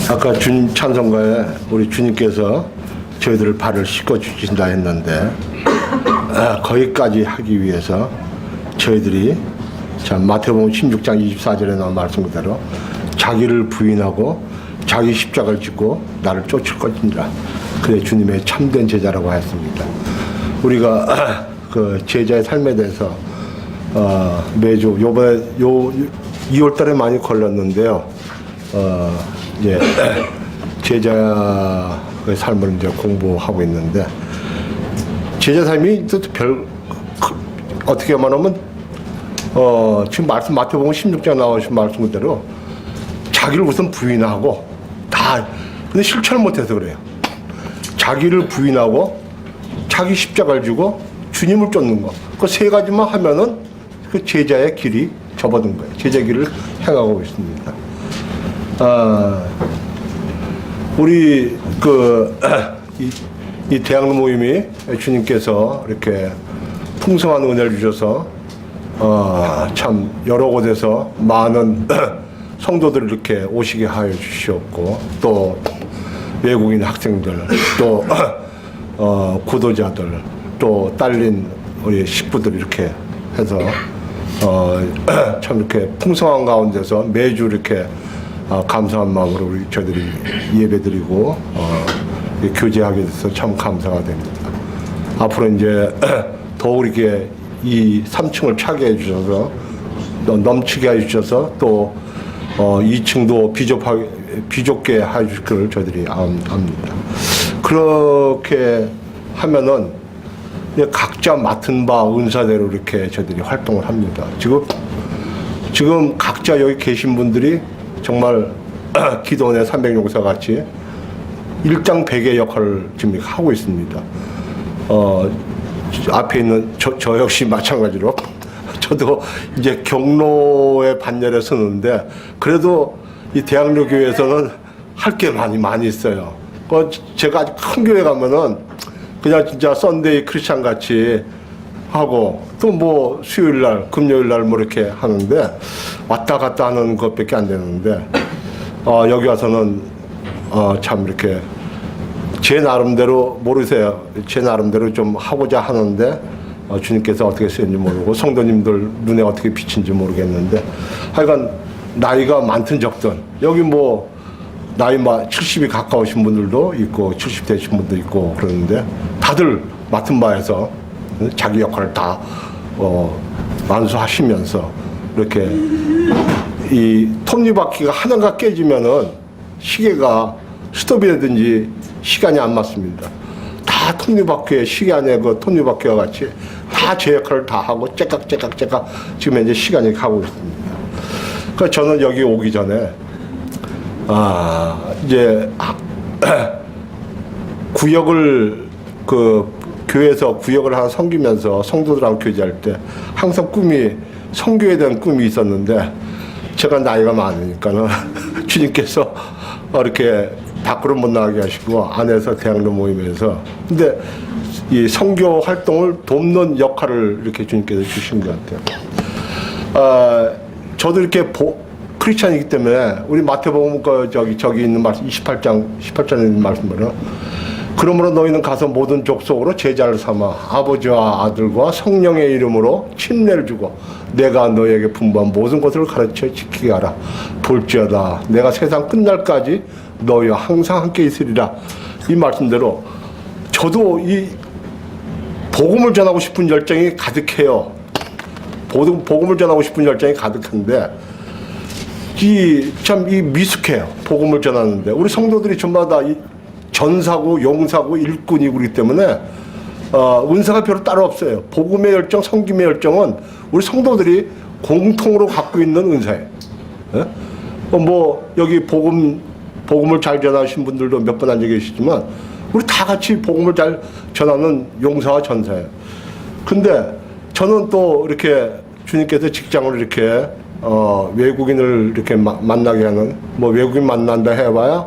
아까 주님 찬송가에 우리 주님께서 저희들을 발을 씻겨 주신다 했는데 거기까지 하기 위해서 저희들이 자 마태복음 16장 24절에 나온 말씀 그대로 자기를 부인하고 자기 십자가를 짓고 나를 쫓을 것이니라. 그래 주님의 참된 제자라고 했습니다. 우리가 그 제자의 삶에 대해서 매주 요번에 2월달에 많이 걸렸는데요. 이제 제자의 삶을 이제 공부하고 있는데 제자 삶이 또 어떻게 말하면 지금 말씀 마태복음 16장 나오신 말씀 그대로 자기를 우선 부인하고 다 근데 실천을 못해서 그래요. 자기를 부인하고 자기 십자가를 지고 주님을 쫓는 거. 그 세 가지만 하면은 그 제자의 길이 접어든 거예요. 제자 길을 행하고 있습니다. 우리 이 대학로 모임이 주님께서 이렇게 풍성한 은혜를 주셔서 참 여러 곳에서 많은 성도들을 이렇게 오시게 하여 주시었고 또 외국인 학생들 또 구도자들 또 딸린 우리 식구들 이렇게 해서 참 이렇게 풍성한 가운데서 매주 이렇게 감사한 마음으로 우리 저희들이 예배드리고 교제하게 돼서 참 감사가 됩니다. 앞으로 이제 더욱 이렇게 이 3층을 차게 해주셔서 넘치게 해주셔서 또 2층도 비좁게 해주실 것을 저희들이 압니다. 그렇게 하면은 각자 맡은 바 은사대로 이렇게 저희들이 활동을 합니다. 지금 각자 여기 계신 분들이 정말 기도원의 300용사 같이 일장백의 역할을 지금 하고 있습니다. 앞에 있는 저 역시 마찬가지로 저도 이제 경로의 반열에 서는데 그래도 이 대학로 교회에서는 할 게 많이 있어요. 제가 아주 큰 교회 가면은 그냥 진짜 썬데이 크리스찬 같이 하고 또 뭐 수요일 날, 금요일 날 뭐 이렇게 하는데 왔다 갔다 하는 것밖에 안 되는데 여기 와서는 참 이렇게 제 나름대로 모르세요. 제 나름대로 좀 하고자 하는데 주님께서 어떻게 쓰는지 모르고 성도님들 눈에 어떻게 비친지 모르겠는데 하여간 나이가 많든 적든 여기 뭐 나이 70이 가까우신 분들도 있고 70 되신 분도 있고 그러는데 다들 맡은 바에서 자기 역할을 다 완수하시면서 이렇게 이 톱니바퀴가 하나가 깨지면은 시계가 스톱이라든지 시간이 안 맞습니다. 다 톱니바퀴에 시계 안에 그 톱니바퀴와 같이 다 제 역할을 다 하고 째깍 지금 이제 시간이 가고 있습니다. 그래서 저는 여기 오기 전에 이제 구역을 교회에서 구역을 하나 섬기면서 성도들하고 교제할 때 항상 선교에 대한 꿈이 있었는데 제가 나이가 많으니까는 주님께서 이렇게 밖으로 못 나가게 하시고 안에서 대학로 모임에서 근데 이 선교 활동을 돕는 역할을 이렇게 주님께서 주신 것 같아요. 저도 이렇게 크리스찬이기 때문에 우리 마태복음 저기 있는 말씀 18장에 있는 말씀으로 그러므로 너희는 가서 모든 족속으로 제자를 삼아 아버지와 아들과 성령의 이름으로 침례를 주고 내가 너희에게 분부한 모든 것을 가르쳐 지키게 하라. 볼지어다 내가 세상 끝날까지 너희와 항상 함께 있으리라. 이 말씀대로 저도 이 복음을 전하고 싶은 열정이 가득해요. 복음을 전하고 싶은 열정이 가득한데 이 미숙해요. 복음을 전하는데 우리 성도들이 전부 다 전사고 용사고 일꾼이고 그렇기 때문에 은사가 별로 따로 없어요. 복음의 열정, 섬김의 열정은 우리 성도들이 공통으로 갖고 있는 은사예요. 예? 뭐 여기 복음을 잘 전하신 분들도 몇 분 앉아 계시지만 우리 다 같이 복음을 잘 전하는 용사와 전사예요. 근데 저는 또 이렇게 주님께서 직장을 이렇게 외국인을 이렇게 만나게 하는 뭐 외국인 만난다 해봐야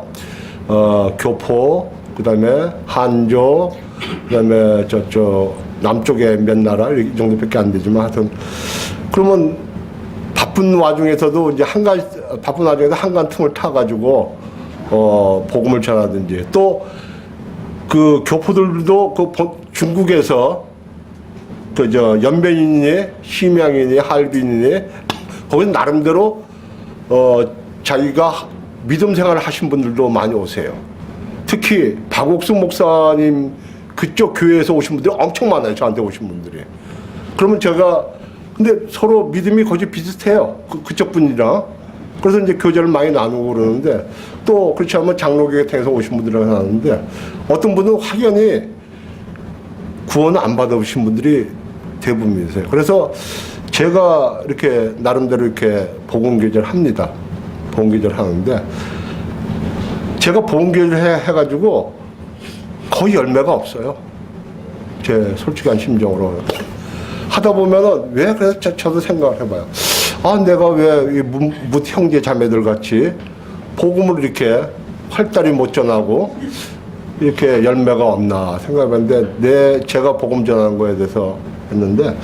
교포 그다음에 한족 그다음에 저쪽 남쪽에 몇 나라 이 정도밖에 안 되지만 하여튼 그러면 바쁜 와중에서도 이제 바쁜 와중에서 한간 틈을 타가지고 복음을 전하든지, 또 그 교포들도 그 중국에서 그저 연변인이, 심양인이, 할빈인이 거기서 나름대로 자기가 믿음 생활을 하신 분들도 많이 오세요. 특히 박옥수 목사님 그쪽 교회에서 오신 분들이 엄청 많아요. 저한테 오신 분들이. 그러면 제가 근데 서로 믿음이 거의 비슷해요. 그쪽 분이랑. 그래서 이제 교제를 많이 나누고 그러는데, 또 그렇지 않으면 장로교회 통해서 오신 분들이랑 하는데, 어떤 분은 확연히 구원을 안 받아보신 분들이 대부분이세요. 그래서 제가 이렇게 나름대로 이렇게 복음교제를 합니다. 복음교제를 하는데, 제가 복음교제를 해가지고 거의 열매가 없어요. 제 솔직한 심정으로. 하다 보면은 왜 그래서 저도 생각을 해봐요. 아, 내가 왜 뭇 형제 자매들 같이 복음을 이렇게 활달히 못 전하고 이렇게 열매가 없나 생각해봤는데, 제가 복음 전하는 거에 대해서 했는데,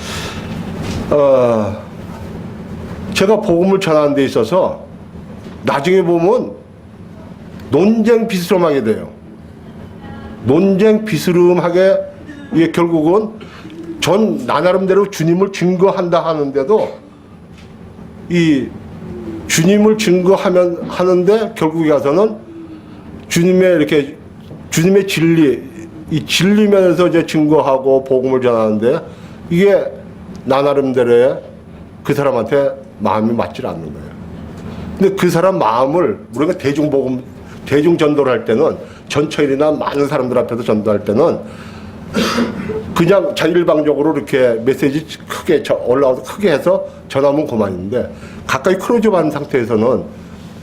제가 복음을 전하는 데 있어서 나중에 보면 논쟁 비스름하게 돼요. 논쟁 비스름하게, 이게 결국은 나 나름대로 주님을 증거한다 하는데도, 이 주님을 하는데 결국에 가서는 주님의 진리, 이 진리면에서 이제 증거하고 복음을 전하는데, 이게 나 나름대로의 그 사람한테 마음이 맞질 않는 거예요. 근데 그 사람 마음을 우리가 대중 전도를 할 때는, 전처일이나 많은 사람들 앞에서 전도할 때는 그냥 자율방적으로 이렇게 메시지 크게 올라와서 크게 해서 전하면 그만인데, 가까이 클로즈한 상태에서는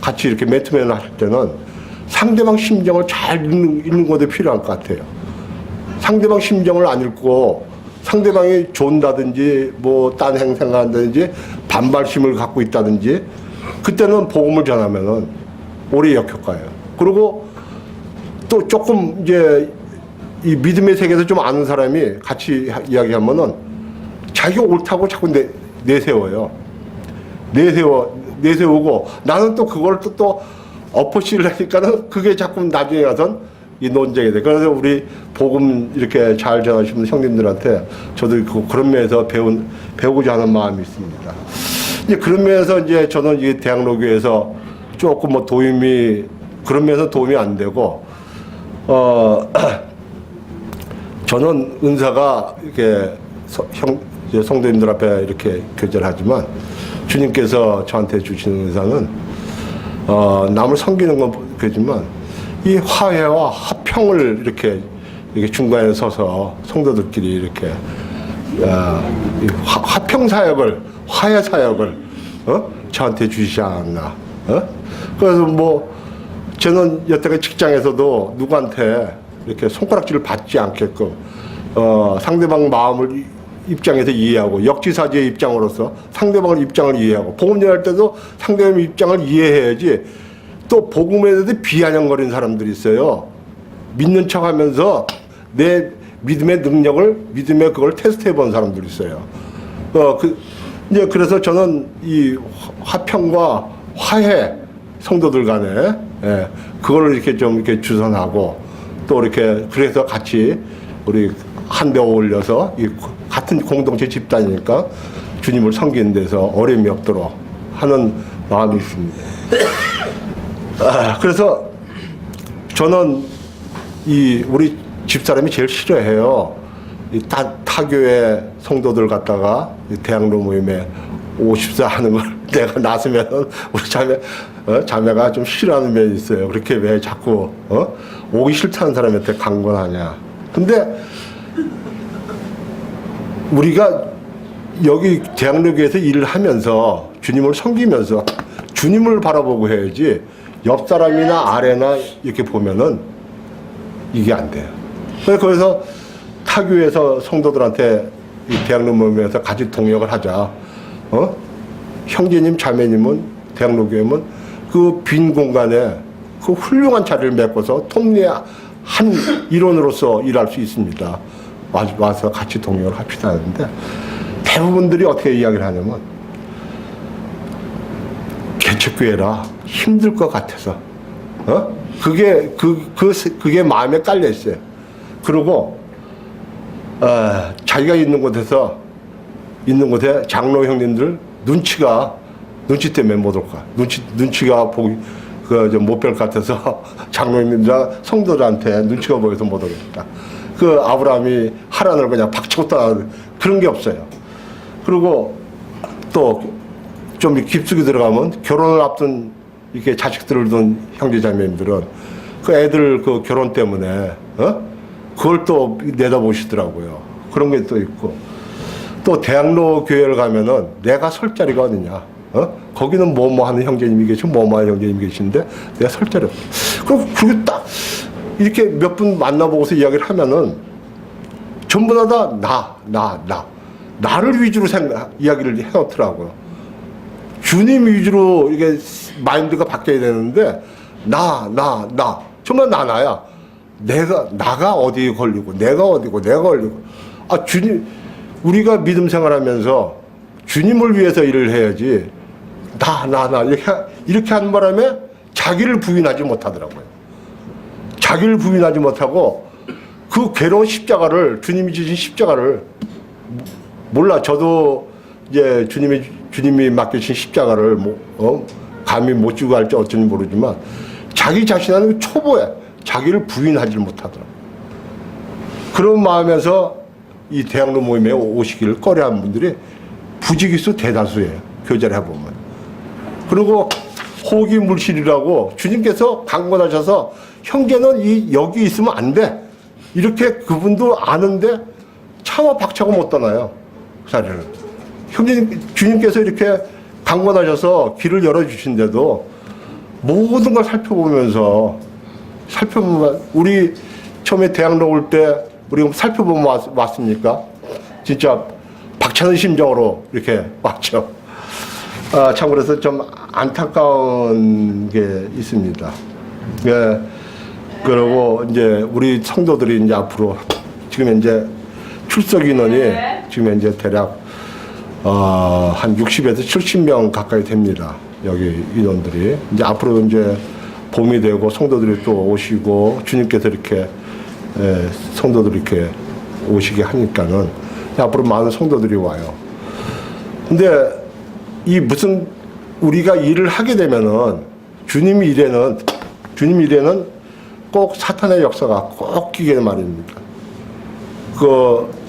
같이 이렇게 맨투맨을 할 때는 상대방 심정을 잘 읽는 것도 필요할 것 같아요. 상대방 심정을 안 읽고 상대방이 좋다든지 뭐 딴 행생을 한다든지 반발심을 갖고 있다든지, 그때는 복음을 전하면은 오래 역효과예요. 그리고 또 조금 이제 이 믿음의 세계에서 좀 아는 사람이 같이 이야기하면은 자기가 옳다고 자꾸 내세워요. 내세우고 나는 또 그걸 또 엎어치를 하니까는 그게 자꾸 나중에 가선 이 논쟁이 돼. 그래서 우리 복음 이렇게 잘 전하시는 형님들한테 저도 그런 면에서 배우고자 하는 마음이 있습니다. 이제 그런 면에서 이제 저는 이 대학로교에서 조금 뭐 그런 면에서 도움이 안 되고, 저는 은사가 이렇게 성도님들 앞에 이렇게 교제를 하지만, 주님께서 저한테 주시는 은사는 남을 섬기는 건 그렇지만 이 화해와 화평을 이렇게 중간에 서서 성도들끼리 이렇게 화평 사역을, 화해 사역을 저한테 주시지 않았나. 그래서 뭐 저는 여태까지 직장에서도 누구한테 이렇게 손가락질을 받지 않게끔 상대방 마음을 입장에서 이해하고, 역지사지의 입장으로서 상대방의 입장을 이해하고, 복음 전할 때도 상대방의 입장을 이해해야지. 또 복음에 대해서 비아냥거리는 사람들이 있어요. 믿는 척하면서 내 믿음의 능력을, 믿음의 그걸 테스트해 본 사람들이 있어요. 이제 그래서 저는 이 화평과 화해, 성도들 간에, 그거를 이렇게 좀 이렇게 주선하고, 또 이렇게 그래서 같이 우리 한데 어울려서 이 같은 공동체 집단이니까 주님을 섬기는 데서 어려움이 없도록 하는 마음이 있습니다. 그래서 저는 우리 집사람이 제일 싫어해요. 이 타교회 성도들 갖다가 대학로 모임에 54 하는 걸 내가 나서면 우리 자매가 좀 싫어하는 면이 있어요. 그렇게 왜 자꾸 오기 싫다는 사람한테 강권하냐. 근데 우리가 여기 대학로교에서 일을 하면서 주님을 섬기면서 주님을 바라보고 해야지, 옆 사람이나 아래나 이렇게 보면은 이게 안 돼요. 그래서 타교에서 성도들한테 이 대학로 모임에서 같이 동역을 하자. 형제님, 자매님은 대학로교회면 그 빈 공간에 그 훌륭한 자리를 메꿔서 톱니의 한 일원으로서 일할 수 있습니다. 와서 같이 동역을 합시다 하는데, 대부분들이 어떻게 이야기를 하냐면, 개척교회라 힘들 것 같아서 그게 마음에 깔려 있어요. 그리고 자기가 있는 곳에 장로 형님들 눈치 때문에 못 올까. 눈치가 보기 못 뵐 것 같아서 장로 형님들 성도들한테 눈치가 보여서 못 오겠다. 그 아브라함이 하란을 그냥 박치고 따 그런 게 없어요. 그리고 또 좀 깊숙이 들어가면 결혼을 앞둔 이렇게 자식들을 둔 형제자매님들은 그 애들 그 결혼 때문에 그걸 또 내다보시더라고요. 그런 게 또 있고 또 대학로 교회를 가면은 내가 설 자리가 어디냐? 거기는 뭐뭐 하는 형제님이 계시고 뭐뭐 하는 형제님이 계시는데 내가 설 자리 없어. 그럼 그게 딱 이렇게 몇 분 만나보고서 이야기를 하면은 전부 다 나를 위주로 이야기를 해놓더라고요. 주님 위주로 이게 마인드가 바뀌어야 되는데 정말 나야. 나가 어디에 걸리고 내가 어디고 내가 걸리고 주님 우리가 믿음 생활하면서 주님을 위해서 일을 해야지 이렇게 하는 바람에 자기를 부인하지 못하더라고요. 자기를 부인하지 못하고 그 괴로운 십자가를 주님이 주신 십자가를 몰라. 저도 이제 주님이 맡기신 십자가를 감히 못 지고 할지 어쩐지 모르지만 자기 자신하는 초보에 자기를 부인하지 못하더라고요. 그런 마음에서 이 대학로 모임에 오시기를 꺼려하는 분들이 부지기수 대다수예요. 교제를 해보면. 그리고 호기 물실이라고 주님께서 강권하셔서 형제는 여기 있으면 안 돼. 이렇게 그분도 아는데 차마 박차고 못 떠나요. 그 자리를. 주님께서 이렇게 강권하셔서 길을 열어주신데도 모든 걸 살펴보면 우리 처음에 대학로 올 때 우리 살펴보면 왔습니까? 진짜 박차는 심정으로 이렇게 왔죠. 참 그래서 좀 안타까운 게 있습니다. 예. 그리고 이제 우리 성도들이 이제 앞으로 지금 이제 출석 인원이 지금 이제 대략 한 60에서 70명 가까이 됩니다. 여기 인원들이 이제 앞으로 이제 봄이 되고 성도들이 또 오시고 주님께서 이렇게 성도들이 이렇게 오시게 하니까는 앞으로 많은 성도들이 와요. 근데 우리가 일을 하게 되면은 주님 일에는 꼭 사탄의 역사가 꼭 끼게 말입니다.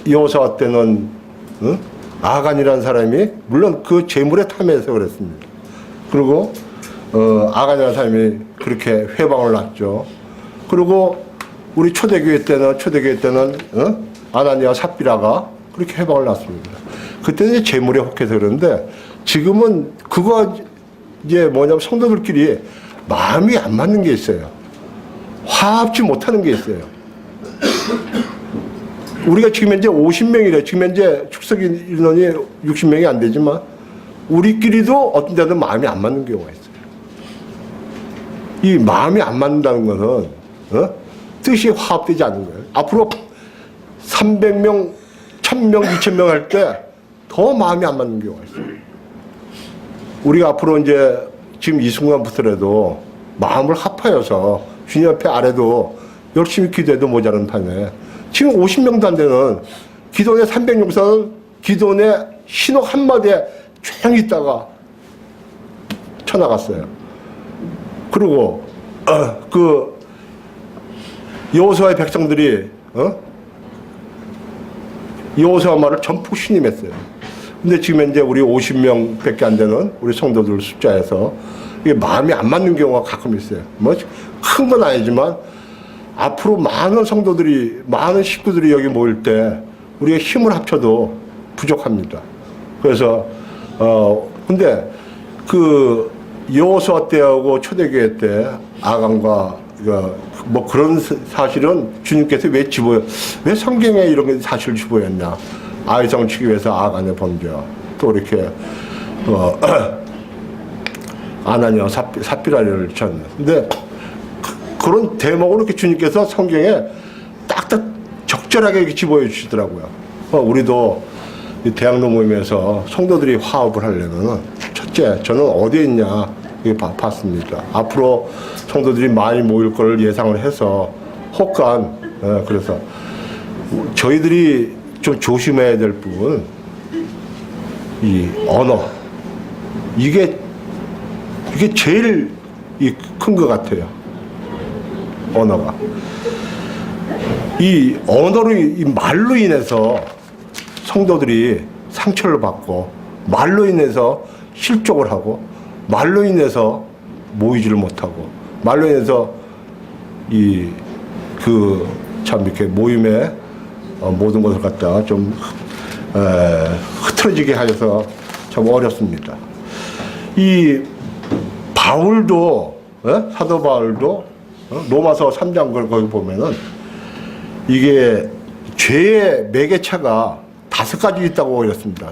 여호수아 때는 아간이라는 사람이 물론 그 재물에 탐해서 그랬습니다. 그리고 아간이라는 사람이 그렇게 회방을 놨죠. 그리고 우리 초대교회 때는 아나니아 삽비라가 그렇게 회방을 놨습니다. 그때는 재물에 혹해서 그러는데 지금은 그거 이제 뭐냐면 성도들끼리 마음이 안 맞는 게 있어요. 화합지 못하는 게 있어요. 우리가 지금 현재 50명이래. 지금 현재 출석 인원이 60명이 안 되지만 우리끼리도 어떤 데는 마음이 안 맞는 경우가 있어요. 이 마음이 안 맞는다는 것은 뜻이 화합되지 않는 거예요. 앞으로 300명, 1000명, 2000명 할 때 더 마음이 안 맞는 경우가 있어요. 우리가 앞으로 이제 지금 이 순간부터라도 마음을 합하여서 주님 앞에 아래도 열심히 기도해도 모자란 판에 지금 50명도 안 되는 기도원의 300용사는 기도원의 신호 한마디에 조용히 있다가 쳐나갔어요. 그리고 여호수아의 백성들이 여호수아 말을 전부 신임했어요. 근데 지금 현재 우리 50명밖에 안 되는 우리 성도들 숫자에서 이게 마음이 안 맞는 경우가 가끔 있어요. 뭐 큰 건 아니지만 앞으로 많은 성도들이 많은 식구들이 여기 모일 때 우리가 힘을 합쳐도 부족합니다. 그래서 근데 여호수아 때하고 초대교회 때 아간과 뭐 그런 사실은 주님께서 왜 성경에 이런 게 사실을 집어였냐. 아이성을 치기 위해서 아간의 범죄와 또 이렇게 아나니아 삽비라를 쳤네. 근데 그런 대목으로 이렇게 주님께서 성경에 딱딱 적절하게 이렇게 집어여 주시더라고요. 우리도 이 대학로 모임에서 성도들이 화합을 하려면은 첫째, 저는 어디에 있냐? 봤습니다. 앞으로 성도들이 많이 모일 걸 예상을 해서 혹간 그래서 저희들이 좀 조심해야 될 부분 이 언어 이게 제일 큰 것 같아요. 언어가 이 언어로 이 말로 인해서 성도들이 상처를 받고 말로 인해서 실족을 하고 말로 인해서 모이지를 못하고 말로 인해서 참 이렇게 모임에 모든 것을 갖다가 좀 흐트러지게 하여서 참 어렵습니다. 이 바울도 사도 바울도 로마서 3장 거기 보면은 이게 죄의 매개체가 5가지 있다고 그랬습니다.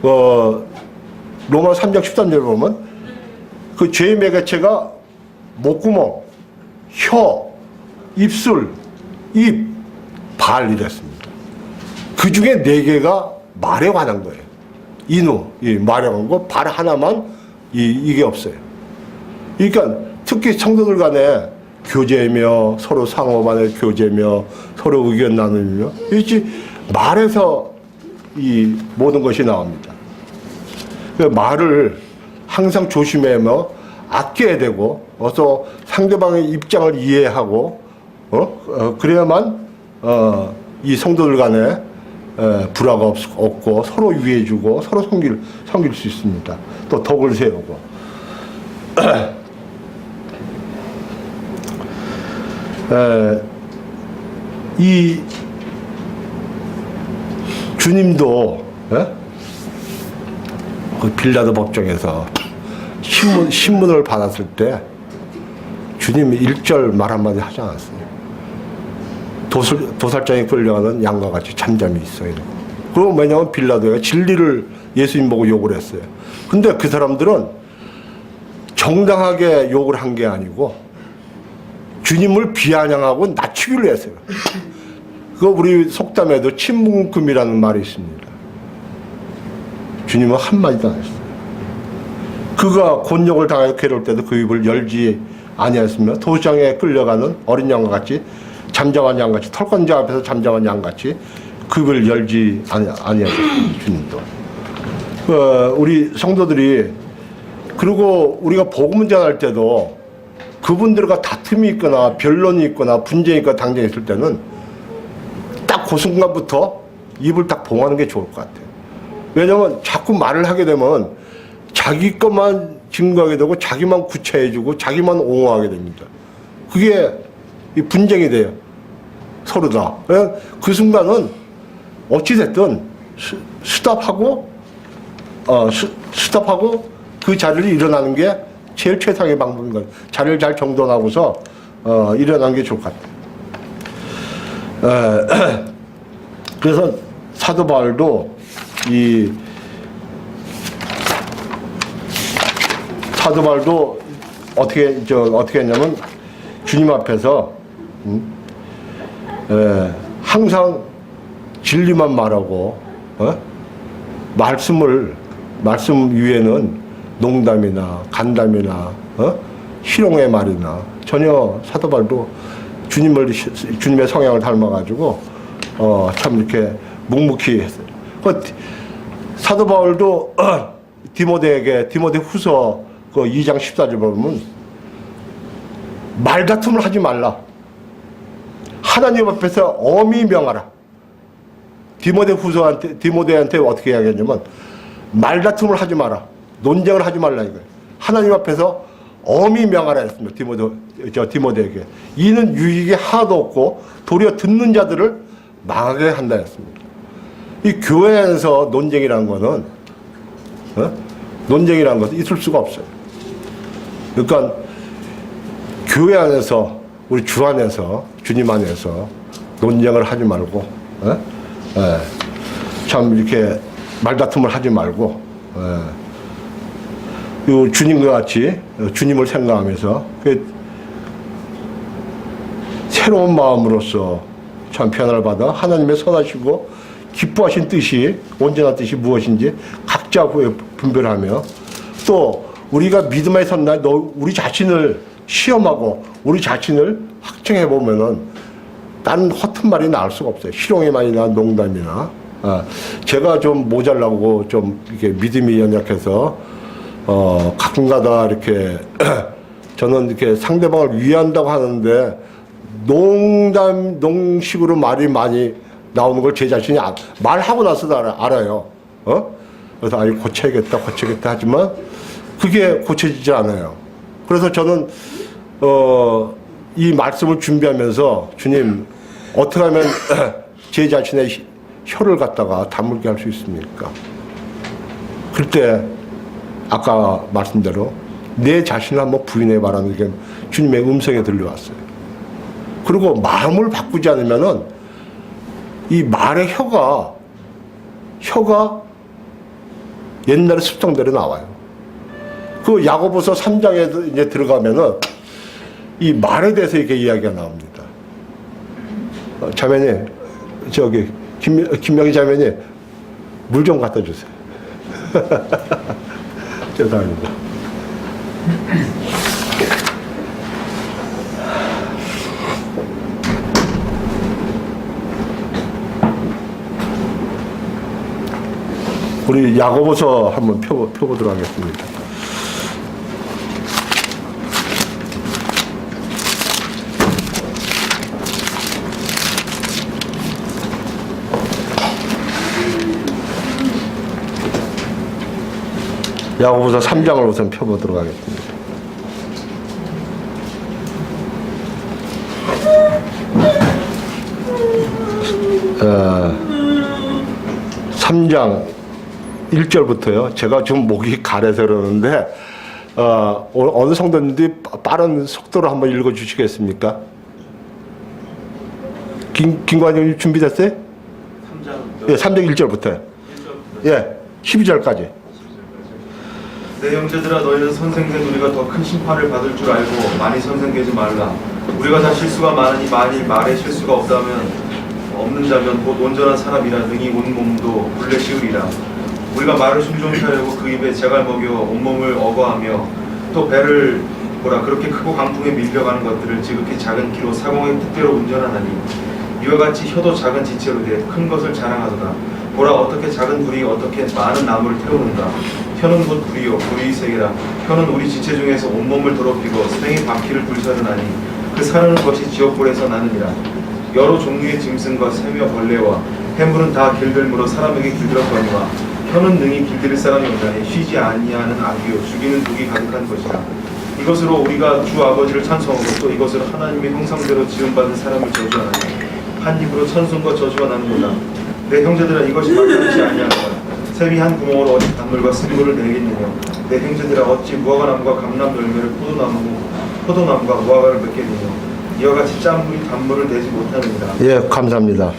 로마 3장 13절 보면 그 죄의 매개체가 목구멍, 혀, 입술, 입, 발 이랬습니다. 그 중에 4개가 말에 관한 거예요. 인후, 말에 관한 거, 발 하나만 이게 없어요. 그러니까 특히 성도들 간에 교제며 서로 상호간의 교제며 서로 의견 나누며 이렇게 말에서 이 모든 것이 나옵니다. 그 말을 항상 조심하며 아껴야 되고 어서 상대방의 입장을 이해하고 그래야만 이 성도들 간에 불화가 없고 서로 위해주고 서로 섬길 수 있습니다. 또 덕을 세우고 이 주님도 그 빌라도 법정에서 신문을 받았을 때 주님이 1절 말 한마디 하지 않았어요. 도살장에 끌려가는 양과 같이 잠잠히 있어요. 그럼 왜냐하면 빌라도가 진리를 예수님 보고 욕을 했어요. 근데 그 사람들은 정당하게 욕을 한 게 아니고 주님을 비아냥하고 낮추기로 했어요. 그거 우리 속담에도 침묵금이라는 말이 있습니다. 주님은 한마디도 안 했어요. 그가 곤욕을 당하여 괴로울 때도 그 입을 열지 아니하였으며 도장에 끌려가는 어린 양과 같이 잠잠한 양같이 털건자 앞에서 잠잠한 양같이 그 입을 열지 아니하셨습니다. 주님도 우리 성도들이 그리고 우리가 복음 전할 때도 그분들과 다툼이 있거나 변론이 있거나 분쟁이 있거나 당쟁이 있을 때는 딱 그 순간부터 입을 딱 봉하는 게 좋을 것 같아요. 왜냐면 자꾸 말을 하게 되면 자기 것만 증거하게 되고 자기만 구차해주고 자기만 옹호하게 됩니다. 그게 분쟁이 돼요. 서로 다. 그 순간은 어찌됐든 스톱하고 그 자리를 일어나는 게 제일 최상의 방법인 거예요. 자리를 잘 정돈하고서 일어나는 게 좋을 것 같아요. 그래서 사도 바울도 어떻게 했냐면 주님 앞에서 항상 진리만 말하고 말씀 위에는 농담이나 간담이나 희롱의 말이나 전혀 사도 바울도 주님의 성향을 닮아가지고 참 이렇게 묵묵히 했어요. 사도 바울도 디모데 후서 그 2장 14절 보면 말다툼을 하지 말라. 하나님 앞에서 엄히 명하라. 디모데한테 어떻게 이야기했냐면 말다툼을 하지 마라. 논쟁을 하지 말라 이거예요. 하나님 앞에서 엄히 명하라 했습니다. 디모데에게. 이는 유익이 하나도 없고 도리어 듣는 자들을 망하게 한다 했습니다. 이 교회에서 논쟁이라는 것은 있을 수가 없어요. 그러니까 교회 안에서 우리 주 안에서 주님 안에서 논쟁을 하지 말고 참 이렇게 말다툼을 하지 말고 주님과 같이 주님을 생각하면서 새로운 마음으로서 참 변화를 받아 하나님의 선하시고 기뻐하신 뜻이 온전한 뜻이 무엇인지 각자 분별하며 또 우리가 믿음에 섰나, 우리 자신을 시험하고 우리 자신을 확증해 보면은 다른 허튼 말이 나올 수가 없어요. 실용의만이나 농담이나. 제가 좀 모자라고 좀 이렇게 믿음이 연약해서 가끔가다 이렇게 저는 이렇게 상대방을 위한다고 하는데 농식으로 말이 많이 나오는 걸 제 자신이 말하고 나서도 알아요. 그래서 고쳐야겠다 하지만 그게 고쳐지지 않아요. 그래서 저는 이 말씀을 준비하면서 주님 어떻게 하면 제 자신의 혀를 갖다가 다물게 할 수 있습니까? 그때 아까 말씀대로 내 자신을 한번 부인해봐라는 게 주님의 음성에 들려왔어요. 그리고 마음을 바꾸지 않으면은 이 말의 혀가 옛날의 습성대로 나와요. 그 야고보서 3장에 이제 들어가면은 이 말에 대해서 이렇게 이야기가 나옵니다. 자매님, 저기 김명희 자매님 물 좀 갖다 주세요. 죄송합니다. 우리 야고보서 한번 펴보도록 하겠습니다. 야고보서 3장을 우선 펴보도록 하겠습니다. 3장 1절부터요. 제가 지금 목이 가래서 그러는데 어느 성도님들이 빠른 속도로 한번 읽어주시겠습니까? 김관영님 준비됐어요? 3장. 예, 3장 1절부터요. 예, 12절까지. 내 형제들아, 너희는 선생된 우리가 더 큰 심판을 받을 줄 알고 많이 선생되지 말라. 우리가 다 실수가 많으니 만일 말에 실수가 없는 자면 곧 온전한 사람이라 능히 온 몸도 굴레 씌우리라. 우리가 말을 순종히 하려고 그 입에 재갈 먹여 온몸을 어거하며 또 배를 그렇게 크고 강풍에 밀려가는 것들을 지극히 작은 키로 사공의 뜻대로 운전하나니 이와 같이 혀도 작은 지체로 돼 큰 것을 자랑하도다. 보라, 어떻게 작은 불이 어떻게 많은 나무를 태우는가. 혀는 곧 불이요 불의 세계라. 혀는 우리 지체 중에서 온몸을 더럽히고 생의 바퀴를 불사르나니 그 사르는 것이 지옥불에서 나느니라. 여러 종류의 짐승과 새며 벌레와 해물은 다 길들므로 사람에게 길들었거니와 혀는 능히 길들일 사람이 없나니 쉬지 아니하는 악이요 죽이는 독이 가득한 것이라. 이것으로 우리가 주 아버지를 찬송하고 또 이것으로 하나님의 형상대로 지음받은 사람을 저주하나니 한 입으로 천순과 저주가 나는구나. 내 형제들아, 이것이 마땅치 아니하노라. 샘이 한 구멍으로 어찌 단물과 쓴물을 내겠느냐. 내 형제들아, 어찌 무화과나무가 감람 열매를 포도나무가 무화과를 맺겠느냐. 이와 같이 짠물이 단물을 내지 못하느니라. 예, 감사합니다.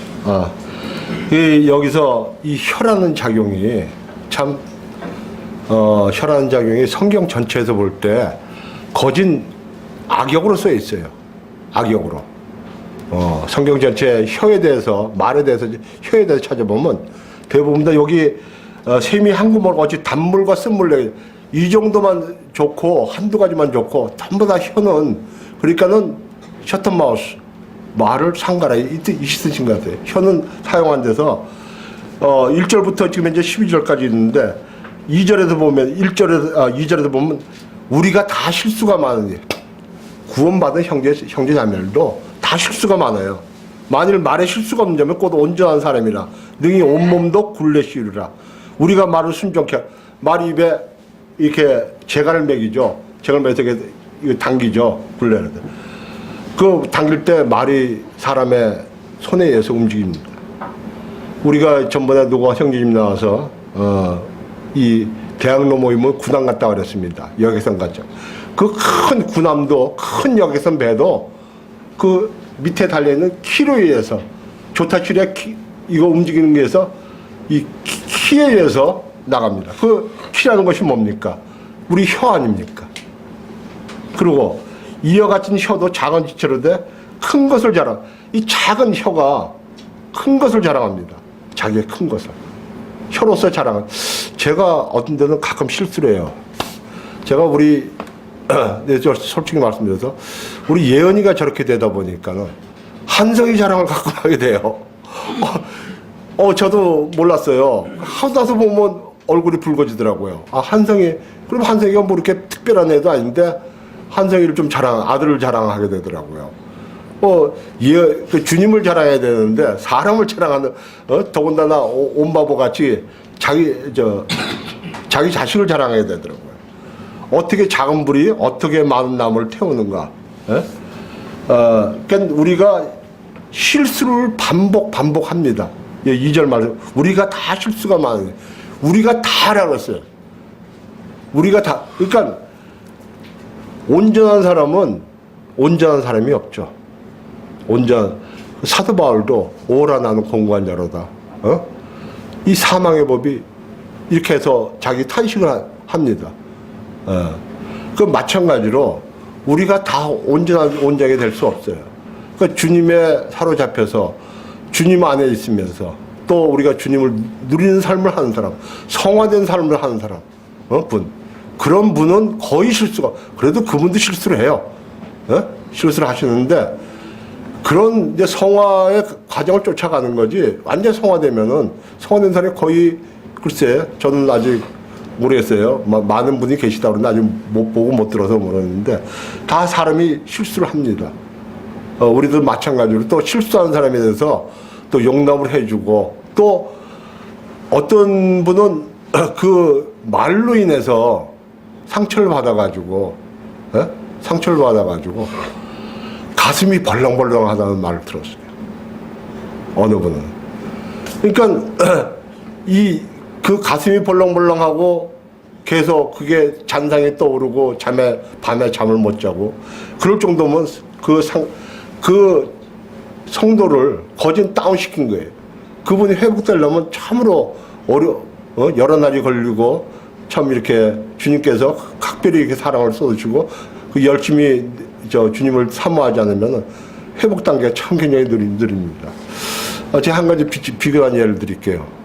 여기서 이 혀라는 작용이 참 혀라는 작용이 성경 전체에서 볼 때 거진 악역으로 쓰여 있어요. 악역으로. 성경 전체 혀에 대해서, 말에 대해서, 혀에 대해서 찾아보면 대부분 다 여기 샘이 한 구멍 어찌 단물과 쓴물 내게, 이 정도만 좋고 한두 가지만 좋고 전부 다 혀는, 그러니까는 셔터마우스, 말을 상가라 이 뜻인 것 같아요. 혀는 사용 안 돼서 1절부터 지금 이제 12절까지 있는데 2절에서 보면 2절에서 보면 우리가 다 실수가 많으니 구원받은 형제 자매들도 다 실수가 많아요. 만일 말에 실수가 없는 자면 곧 온전한 사람이라 능히 온몸도 굴레 씌우리라. 우리가 말을 순종케, 말 입에 이렇게 재갈을 매기죠. 재갈 매서 이렇게 당기죠. 굴레를. 그 당길 때 말이 사람의 손에 의해서 움직입니다. 우리가 전번에 누가 형제님 나와서 이 대학로 모임을 군함 갔다 그랬습니다. 여객선 갔죠. 그 큰 군함도, 큰 여객선 배도 그 밑에 달려있는 키로 의해서, 조타출의 이거 움직이는 게 해서 이 키에 의해서 나갑니다. 그 키라는 것이 뭡니까? 우리 혀 아닙니까? 그리고 이와 같은 혀도 작은 지체로 돼 큰 것을 자랑, 이 작은 혀가 큰 것을 자랑합니다. 자기의 큰 것을. 혀로서 자랑은. 제가 어떤 데는 가끔 실수를 해요. 제가 우리 네, 저 솔직히 말씀드려서 우리 예언이가 저렇게 되다 보니까는 한성이 자랑을 갖고 하게 돼요. 저도 몰랐어요. 하고 나서 보면 얼굴이 붉어지더라고요. 아, 한성이, 그럼 한성이가 뭐 이렇게 특별한 애도 아닌데 한성이를 좀 아들을 자랑하게 되더라고요. 그 주님을 자랑해야 되는데 사람을 자랑하는, 더군다나 온바보 같이 자기 자식을 자랑해야 되더라고요. 어떻게 작은 불이 어떻게 많은 나무를 태우는가. 그러니까 우리가 실수를 반복합니다. 2절 말, 우리가 다 실수가 많아요. 우리가 다 하라고 했어요. 우리가 다, 그러니까 온전한 사람이 없죠. 사도 바울도 오라 나는 공고한 자로다. 이 사망의 법이 이렇게 해서 자기 탄식을 합니다. 그 마찬가지로 우리가 다 온전하게 될 수 없어요. 그러니까 주님에 사로잡혀서 주님 안에 있으면서 또 우리가 주님을 누리는 삶을 하는 사람, 성화된 삶을 하는 사람, 그런 분은 거의 그래도 그분도 실수를 해요. 실수를 하시는데 그런 이제 성화의 과정을 쫓아가는 거지, 완전 성화되면은, 성화된 사람이 거의, 글쎄, 저는 아직 모르겠어요. 많은 분이 계시다 그러는데 아직 못 보고 못 들어서 모르는데 다 사람이 실수를 합니다. 우리도 마찬가지로 또 실수하는 사람에 대해서 또 용납을 해주고, 또 어떤 분은 그 말로 인해서 상처를 받아가지고 가슴이 벌렁벌렁하다는 말을 들었어요. 어느 분은. 그러니까 그 가슴이 벌렁벌렁하고 계속 그게 잔상이 떠오르고 밤에 잠을 못 자고 그럴 정도면 그 성도를 거진 다운시킨 거예요. 그분이 회복되려면 참으로 여러 날이 걸리고 참 이렇게 주님께서 각별히 이렇게 사랑을 쏟으시고 그 열심히 주님을 사모하지 않으면 회복 단계가 참 굉장히 느립니다. 제가 한 가지 비교한 예를 드릴게요.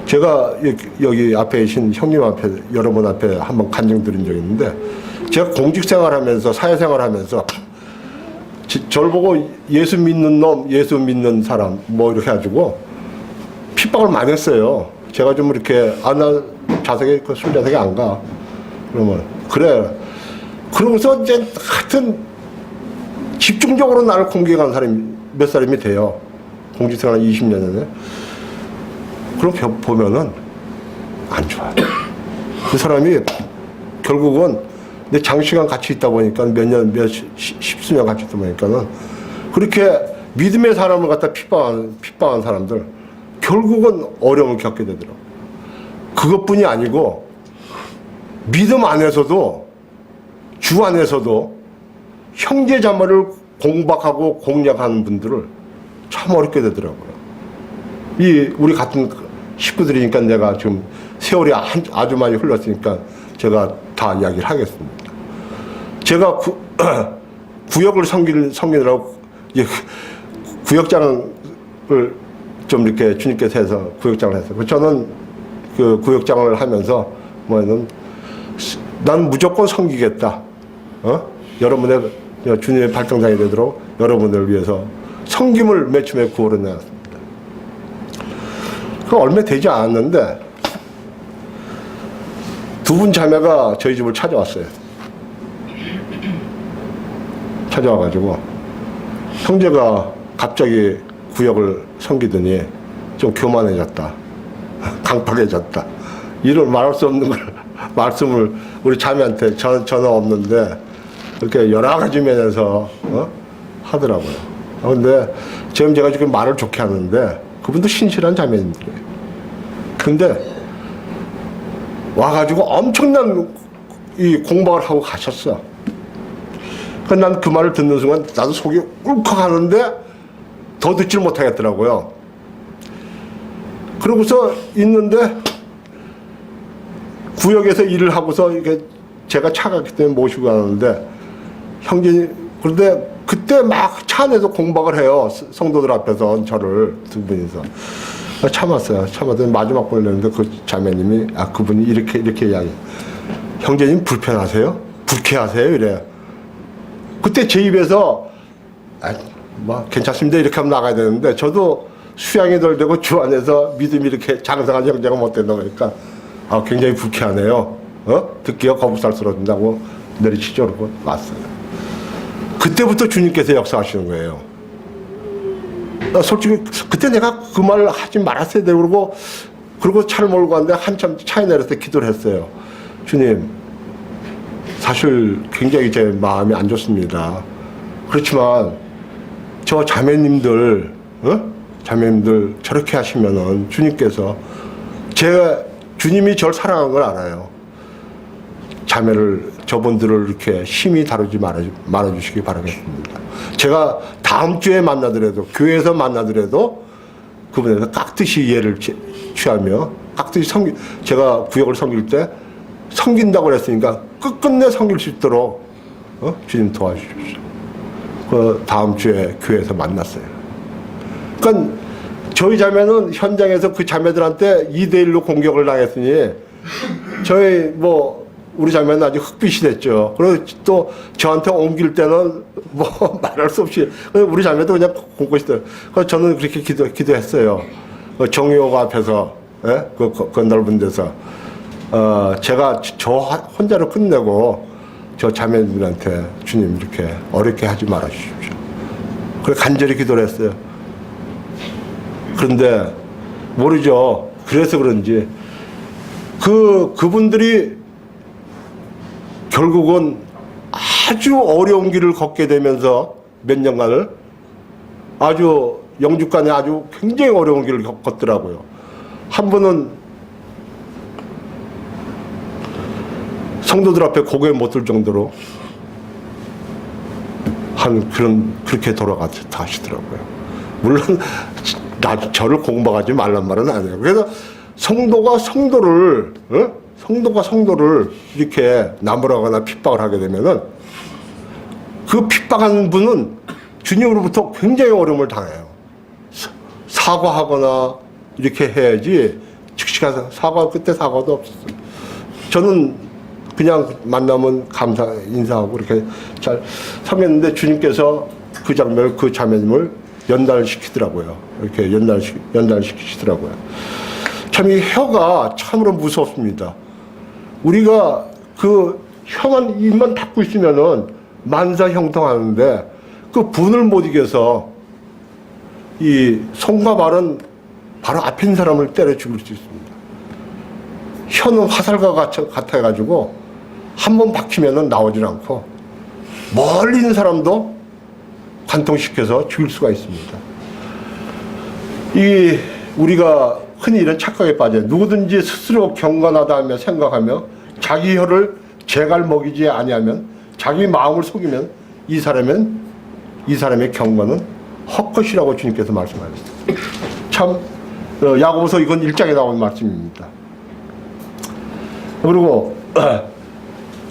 제가 여기 앞에 계신 형님 앞에, 여러분 앞에 한번 간증드린 적이 있는데, 제가 공직 생활하면서, 사회생활하면서, 저를 보고 예수 믿는 놈, 예수 믿는 사람, 뭐 이렇게 해가지고, 핍박을 많이 했어요. 제가 좀 이렇게, 나 술 자석에 안 가. 그러면, 그래. 그러면서 이제 하여튼, 집중적으로 나를 공격한 사람이 몇 사람이 돼요. 공직 생활 20년 전에. 그럼 보면은 안 좋아요. 그 사람이 결국은 내 장시간 같이 있다 보니까 십수년 같이 있다 보니까는 그렇게 믿음의 사람을 갖다 핍박한 사람들 결국은 어려움을 겪게 되더라고요. 그것뿐이 아니고 믿음 안에서도 주 안에서도 형제 자매를 공박하고 공략하는 분들을 참 어렵게 되더라고요. 우리 같은 식구들이니까 내가 지금 세월이 아주 많이 흘렀으니까 제가 다 이야기를 하겠습니다. 제가 구역을 섬기느라고 구역장을 좀 이렇게 주님께서 해서 구역장을 했어요. 저는 그 구역장을 하면서 난 무조건 섬기겠다. 여러분의 주님의 발등상이 되도록 여러분을 위해서 섬김을 매춤에 구호를 내었습니다. 그 얼마 되지 않았는데 두 분 자매가 저희 집을 찾아왔어요. 찾아와가지고 형제가 갑자기 구역을 섬기더니 좀 교만해졌다, 강팍해졌다, 이런 말할 수 없는 말씀을 우리 자매한테 전화 없는데 이렇게 여러 가지 면에서 하더라고요. 근데 지금 제가 지금 말을 좋게 하는데 그분도 신실한 자매님들이에요. 근데 와가지고 엄청난 이 공박을 하고 가셨어. 난 그 말을 듣는 순간 나도 속이 울컥하는데 더 듣질 못하겠더라고요. 그러고서 있는데 구역에서 일을 하고서 이게 제가 차가 있기 때문에 모시고 가는데 형제님, 그런데 그때 막 차 안에서 공박을 해요. 성도들 앞에서 저를 두 분이서. 참았어요. 참았더니 마지막 번을 내는데 그 자매님이 그분이 이렇게 이야기. 형제님 불편하세요? 불쾌하세요? 이래. 그때 제 입에서 뭐 괜찮습니다 이렇게 하면 나가야 되는데 저도 수양이 덜 되고 주 안에서 믿음이 이렇게 장성한 형제가 못 된다 그러니까 굉장히 불쾌하네요. 듣기가 거북살스러워진다고 내리치죠. 그러고 왔어요. 그때부터 주님께서 역사하시는 거예요. 솔직히 그때 내가 그 말을 하지 말았어야 되고 그리고 차를 몰고 갔는데 한참 차에 내렸을 때 기도를 했어요. 주님, 사실 굉장히 제 마음이 안 좋습니다. 그렇지만 저 자매님들 자매님들 저렇게 하시면은 주님께서 주님이 저를 사랑한 걸 알아요. 자매를 저분들을 이렇게 심히 다루지 말아주시기 바라겠습니다. 제가 다음 주에 만나더라도 교회에서 만나더라도 그분에서 깍듯이 예를 취하며 깍듯이 제가 구역을 섬길 때 섬긴다고 그랬으니까 끝끝내 섬길 수 있도록 주님 도와주십시오. 그 다음 주에 교회에서 만났어요. 그러니까 저희 자매는 현장에서 그 자매들한테 2대1로 공격을 당했으니 저희 우리 자매는 아주 흑빛이 됐죠. 그리고 또 저한테 옮길 때는 말할 수 없이 우리 자매도 그냥 공고시 더라고요. 그래서 저는 그렇게 기도했어요. 정의호가 앞에서 그 넓은 데서 제가 저 혼자로 끝내고 저 자매들한테 주님 이렇게 어렵게 하지 말아 주십시오. 그래 간절히 기도를 했어요. 그런데 모르죠. 그래서 그런지 그분들이 결국은 아주 어려운 길을 걷게 되면서 몇 년간을 아주 영주간에 아주 굉장히 어려운 길을 걷더라고요. 한 분은 성도들 앞에 고개 못 들 정도로 그렇게 돌아가다 하시더라고요. 물론 저를 공박하지 말란 말은 아니에요. 그래서 성도가 성도를 이렇게 나무라거나 핍박을 하게 되면은 그 핍박하는 분은 주님으로부터 굉장히 어려움을 당해요. 사과하거나 이렇게 해야지 즉시 가서 그때 사과도 없었어요. 저는 그냥 만나면 인사하고 이렇게 잘 섬겼는데 주님께서 그 장면을 그 자매님을 연달시키더라고요. 이렇게 연달시키시더라고요. 참 이 혀가 참으로 무섭습니다. 우리가 그 혀만 입만 닫고 있으면은 만사형통하는데 그 분을 못 이겨서 이 손과 발은 바로 앞에 있는 사람을 때려 죽일 수 있습니다. 혀는 화살과 같아가지고 한 번 박히면은 나오질 않고 멀리 있는 사람도 관통시켜서 죽일 수가 있습니다. 우리가 흔히 이런 착각에 빠져요. 누구든지 스스로 경건하다 하며 생각하며 자기 혀를 재갈 먹이지 아니하면 자기 마음을 속이면 이 사람의 경건은 헛것이라고 주님께서 말씀하셨어요. 참 야고보서 이건 1장에 나온 말씀입니다. 그리고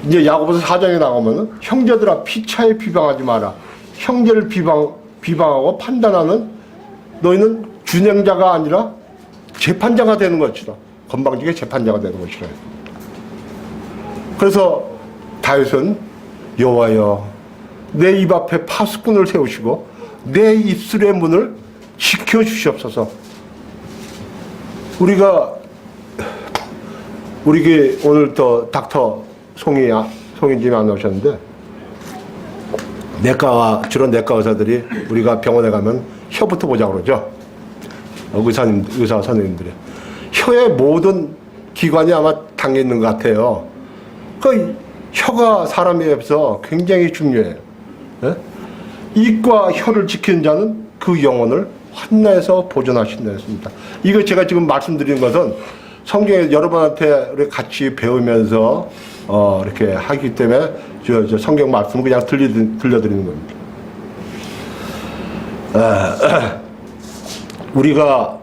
이제 야고보서 4장에 나가면은 형제들아 피차에 비방하지 마라. 형제를 비방하고 판단하는 너희는 준행자가 아니라 재판자가 되는 것이다. 건방지게 재판자가 되는 것이라. 그래서 다윗은 여호와여 내 입 앞에 파수꾼을 세우시고 내 입술의 문을 지켜주시옵소서. 우리 오늘 또 닥터 송이님이 안 오셨는데 주로 내과 의사들이 우리가 병원에 가면 혀부터 보자고 그러죠. 의사 선생님들이 혀의 모든 기관이 아마 담겨 있는 것 같아요. 그 혀가 사람에 비해서 굉장히 중요해요. 입과 혀를 지키는 자는 그 영혼을 환난에서 보존하신다 했습니다. 이거 제가 지금 말씀드리는 것은 성경에 여러분한테 같이 배우면서 이렇게 하기 때문에 저 성경 말씀을 그냥 들려드리는 겁니다. 우리가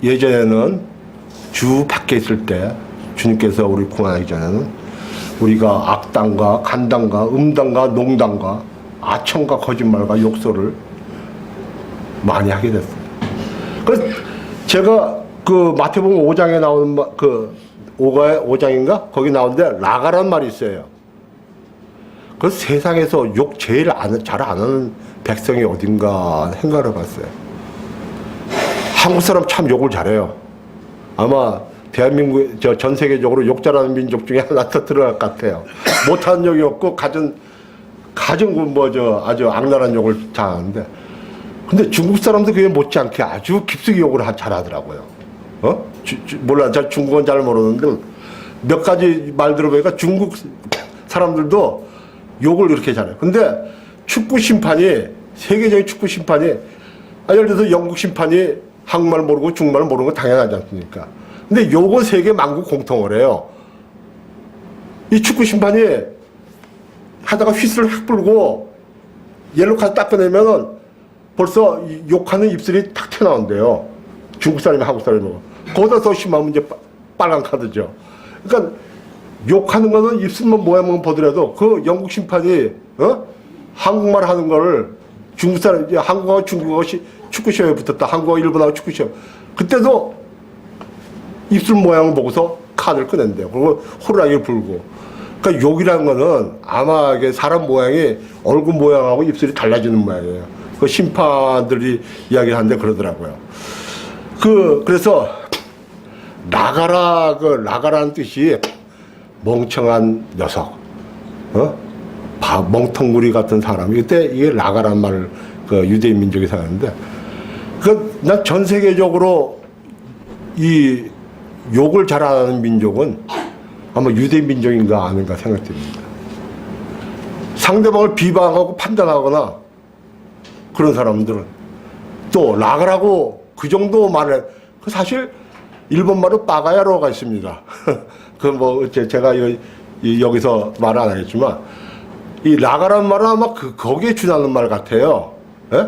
예전에는 주 밖에 있을 때 주님께서 우리 구원하기 전에는 우리가 악당과 간당과 음당과 농당과 아첨과 거짓말과 욕설을 많이 하게 됐어요. 그래서 제가 그 마태복음 5장에 나오는 그 5장인가? 거기 나오는데 라가란 말이 있어요. 그 세상에서 욕 제일 잘 안 하는 백성이 어딘가 생각을 해봤어요. 한국 사람 참 욕을 잘해요. 아마 대한민국, 전 세계적으로 욕 잘하는 민족 중에 하나 더 들어갈 것 같아요. 못하는 욕이 없고, 아주 악랄한 욕을 잘하는데. 근데 중국 사람도 그게 못지않게 아주 깊숙이 욕을 잘하더라고요. 몰라. 잘 중국어는 잘 모르는데, 몇 가지 말 들어보니까 중국 사람들도 욕을 이렇게 잘해요. 근데 축구 심판이, 세계적인 축구 심판이, 예를 들어서 영국 심판이 한국말 모르고 중국말 모르는 거 당연하지 않습니까? 근데 욕은 세계 만국 공통을 해요. 이 축구 심판이 하다가 휘슬을 확 불고 옐로 카드 딱 꺼내면은 벌써 욕하는 입술이 탁 튀어나온대요. 중국 사람이 한국 사람이. 거기다 더 심하면 이제 빨간 카드죠. 그러니까 욕하는 거는 입술만 모양만 보더라도 그 영국 심판이 한국말 하는 거를 중국 사람, 한국어, 중국어 축구 시험에 붙었다. 한국어, 일본하고 축구 시험. 그때도 입술 모양을 보고서 카드를 꺼낸대요. 그리고 호루라기를 불고. 그러니까 욕이라는 거는 아마 이게 사람 모양이 얼굴 모양하고 입술이 달라지는 모양이에요. 그 심판들이 이야기를 하는데 그러더라고요. 그래서 나가라는 뜻이 멍청한 녀석, 멍텅구리 같은 사람. 이때 이게 나가라는 말을 유대인 민족이 사용하는데, 난 전 세계적으로 이 욕을 잘하는 민족은 아마 유대인 민족인가 아닌가 생각됩니다. 상대방을 비방하고 판단하거나 그런 사람들은 또 나가라고 그 정도 말을, 사실 일본 말로 빠가야로가 있습니다. 제가 여기서 말 안 하겠지만 이 나가라는 말은 아마 거기에 준하는 말 같아요. 예?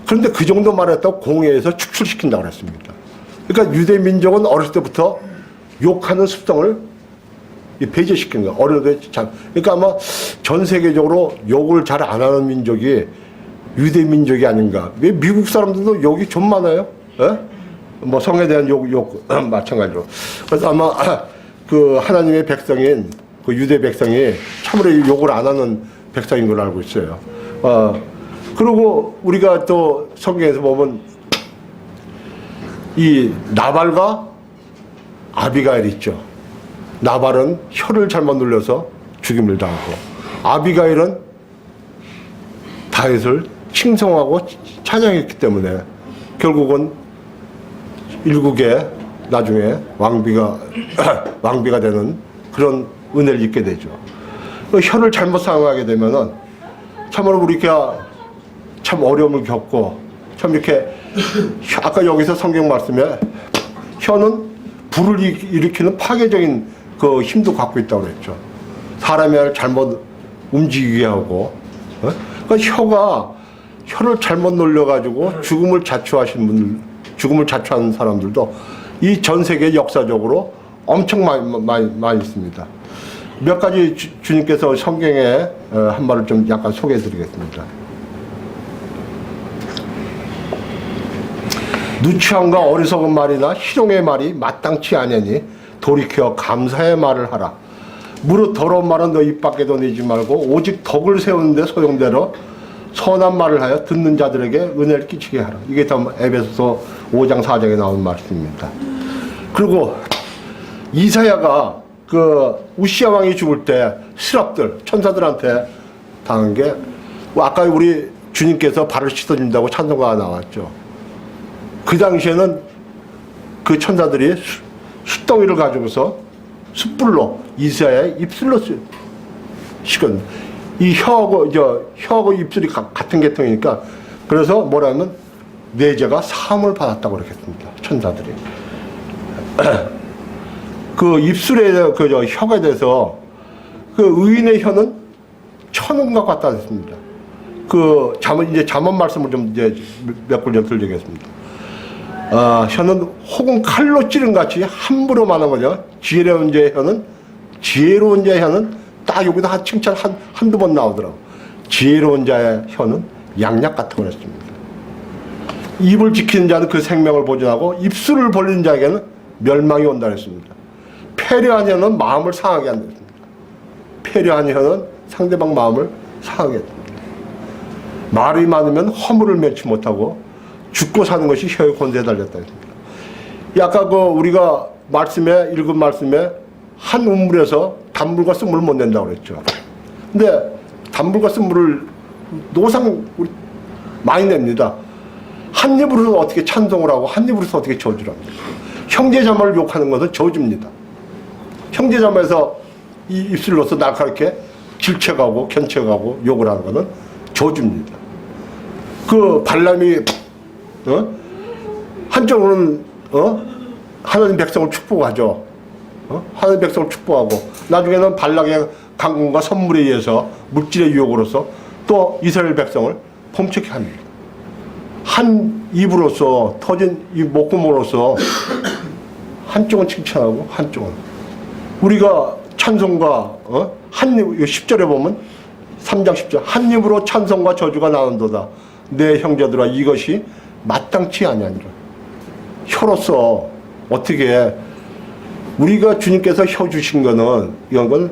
그런데 그 정도 말했다고 공회에서 축출시킨다고 그랬습니다. 그러니까 유대 민족은 어렸을 때부터 욕하는 습성을 배제시킨 거예요. 어렸을 때 참. 그러니까 아마 전 세계적으로 욕을 잘 안 하는 민족이 유대 민족이 아닌가. 왜 미국 사람들도 욕이 좀 많아요? 예? 성에 대한 욕 마찬가지로. 그래서 아마 하나님의 백성인 유대 백성이 참으로 욕을 안 하는 백성인 걸로 알고 있어요. 그리고 우리가 또 성경에서 보면 이 나발과 아비가일 있죠. 나발은 혀를 잘못 눌려서 죽임을 당하고, 아비가일은 다윗을 칭송하고 찬양했기 때문에 결국은 일국의 나중에 왕비가 되는 그런 은혜를 입게 되죠. 혀를 잘못 사용하게 되면은 참으로 우리가 참 어려움을 겪고, 참 이렇게 아까 여기서 성경 말씀에 혀는 불을 일으키는 파괴적인 그 힘도 갖고 있다고 그랬죠. 사람이 잘못 움직이게 하고, 그러니까 혀를 잘못 놀려가지고 죽음을 자초하는 사람들도 이 전 세계 역사적으로 엄청 많이 있습니다. 몇 가지 주님께서 성경에 한 말을 좀 약간 소개해 드리겠습니다. 누추함과 어리석은 말이나 희롱의 말이 마땅치 아니니 돌이켜 감사의 말을 하라. 무릇 더러운 말은 너 입 밖에도 내지 말고 오직 덕을 세우는데 소용대로 선한 말을 하여 듣는 자들에게 은혜를 끼치게 하라. 이게 다 에베소서 5장 4장에 나온 말씀입니다. 그리고 이사야가 우시야 왕이 죽을 때 스랍들 천사들한테 당한 게, 아까 우리 주님께서 발을 씻어준다고 찬송가가 나왔죠. 그 당시에는 그 천사들이 숯덩이를 가지고서 숯불로 이사야의 입술로 씻은, 이 혀하고 입술이 같은 계통이니까, 그래서 뭐라면 내 죄가 사함을 받았다고 그랬습니다. 천사들이. 그 입술에 혀가 돼서 의인의 혀는 천운과 같다 했습니다. 잠언 말씀을 좀 몇 글 좀 들리겠습니다. 혀는 혹은 칼로 찌른 같이 함부로 말하는 거죠. 지혜로운 자의 혀는 딱 여기다 칭찬 한두 번 나오더라고. 지혜로운 자의 혀는 양약 같은 거였습니다. 입을 지키는 자는 그 생명을 보존하고 입술을 벌리는 자에게는 멸망이 온다 했습니다. 패려한 혀는 마음을 상하게 안 됩니다. 패려한 혀는 상대방 마음을 상하게 됩니다. 말이 많으면 허물을 면치 못하고 죽고 사는 것이 혀의 권세에 달렸다. 아까 그 우리가 말씀에 읽은 말씀에 한 우물에서 단물과 쓴물을 못 낸다고 그랬죠. 근데 단물과 쓴물을 노상 많이 냅니다. 한 입으로서 어떻게 찬송을 하고 한 입으로서 어떻게 저주를 합니까? 형제자매를 욕하는 것은 저주입니다. 형제자매에서 이 입술로서 날카롭게 질책하고 견책하고 욕을 하는 것은 저주입니다. 그 발람이 한쪽으로는 하나님 백성을 축복하죠. 하나님 백성을 축복하고 나중에는 발락의 강군과 선물에 의해서 물질의 유혹으로서 또 이스라엘 백성을 범죄케 합니다. 한 입으로서 터진 이 목구멍으로서 한쪽은 칭찬하고 한쪽은 우리가 찬송과 한 입, 10절에 보면 3장 10절 한 입으로 찬송과 저주가 나온도다. 내 형제들아 이것이 마땅치 아니하니라. 혀로서 어떻게 우리가 주님께서 혀 주신 거는 이건 건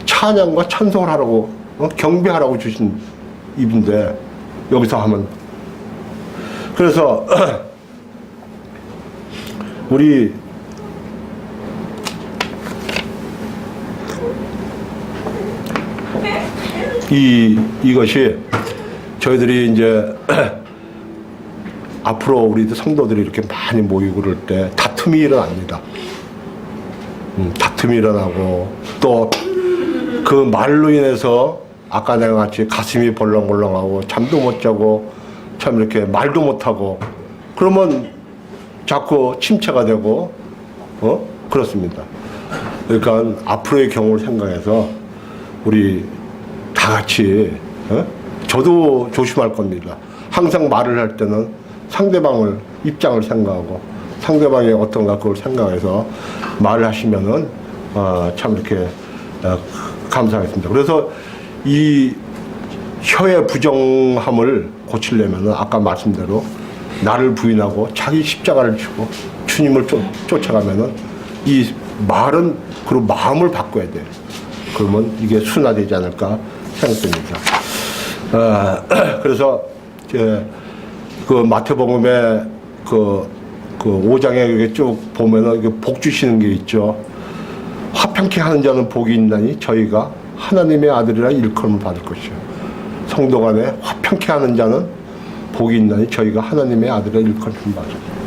찬양과 찬송을 하라고 경배하라고 주신 입인데 여기서 하면 그래서 우리 이것이 저희들이 이제 앞으로 우리 성도들이 이렇게 많이 모이고 그럴 때 다툼이 일어납니다. 다툼이 일어나고 또 그 말로 인해서 아까 내가 같이 가슴이 벌렁벌렁하고 잠도 못 자고 참 이렇게 말도 못하고 그러면 자꾸 침체가 되고 그렇습니다. 그러니까 앞으로의 경우를 생각해서 우리 다 같이 저도 조심할 겁니다. 항상 말을 할 때는 상대방을 입장을 생각하고 상대방이 어떤가 그걸 생각해서 말을 하시면은 참 이렇게 감사하겠습니다. 그래서 이 혀의 부정함을 고치려면은 아까 말씀대로 나를 부인하고 자기 십자가를 지고 주님을 쫓아가면은 이 말은 그리고 마음을 바꿔야 돼요. 그러면 이게 순화되지 않을까 생각됩니다. 그래서 그 마태복음에 그 5장에 이렇게 쭉 보면은 이게 복 주시는 게 있죠. 화평케 하는 자는 복이 있나니 저희가 하나님의 아들이라 일컬음을 받을 것이요. 성도 간에 화평케 하는 자는 복이 있나니 저희가 하나님의 아들이라 일컬음을 받을 것이요.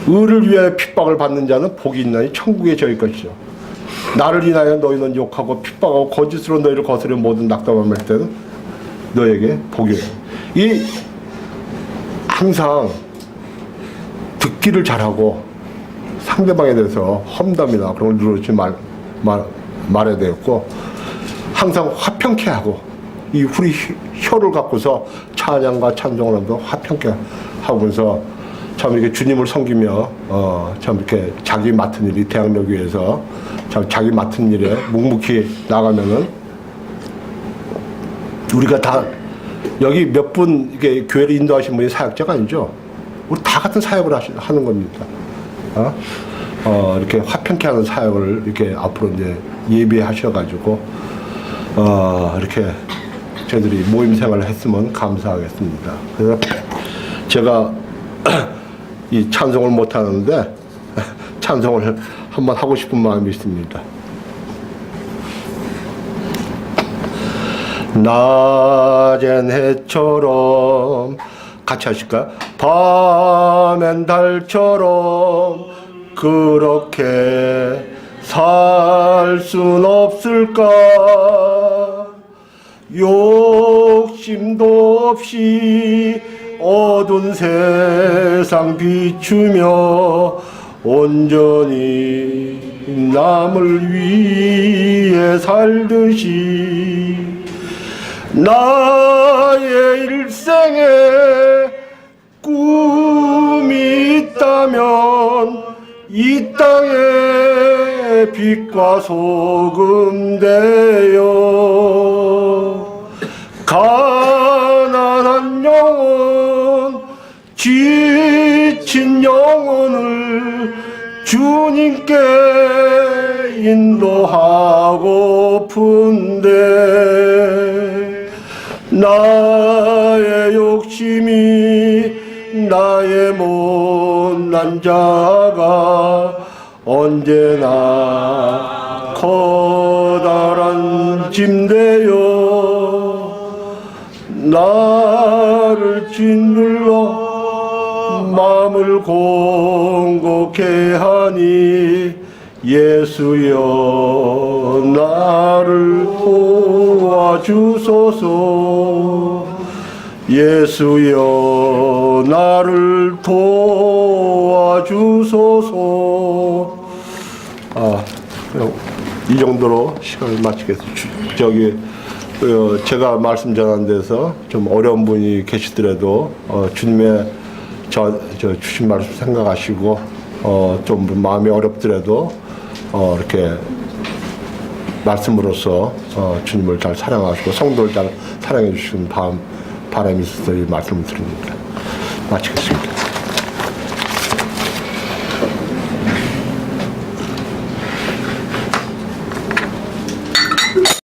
의를 위하여 핍박을 받는 자는 복이 있나니 천국에 저희 것이요. 나를 인하여 너희는 욕하고 핍박하고 거짓으로 너희를 거스르는 모든 낙담함을 할 때는 너에게 복이요. 이 항상 듣기를 잘하고 상대방에 대해서 험담이나 그런 걸 누르지 말아야 되겠고 항상 화평케 하고 이 우리 혀를 갖고서 찬양과 찬송을 하면서 화평케 하면서 참 이렇게 주님을 섬기며 참 이렇게 자기 맡은 일이 대학로교회에서 참 자기 맡은 일에 묵묵히 나가면은 우리가 다 여기 몇 분 이게 교회를 인도하신 분이 사역자가 아니죠. 우리 다 같은 사역을 하는 겁니다. 이렇게 화평케 하는 사역을 이렇게 앞으로 이제 예비하셔가지고 이렇게 저희들이 모임 생활을 했으면 감사하겠습니다. 그래서 제가 이 찬송을 못 하는데 찬송을 한번 하고 싶은 마음이 있습니다. 낮엔 해처럼 같이 하실까요? 밤엔 달처럼 그렇게 살 순 없을까? 욕심도 없이 어두운 세상 비추며 온전히 남을 위해 살듯이 나의 일생에 꿈이 있다면 이 땅에 빛과 소금 되어 가난한 영혼 지친 영혼을 주님께 인도하고픈데 나의 욕심이 나의 못난 자가 언제나 커다란 짐되어 나를 짓눌러 마음을 공곡해 하니 예수여 나를 도와주소서 예수여 나를 도와주소서. 이 정도로 시간을 마치겠습니다. 제가 말씀 전한 데서 좀 어려운 분이 계시더라도 주님의 주신 말씀 생각하시고 좀 마음이 어렵더라도 이렇게 말씀으로써 주님을 잘 사랑하시고 성도를 잘 사랑해 주시는 바람이 있어서 이 말씀을 드립니다. 마치겠습니다.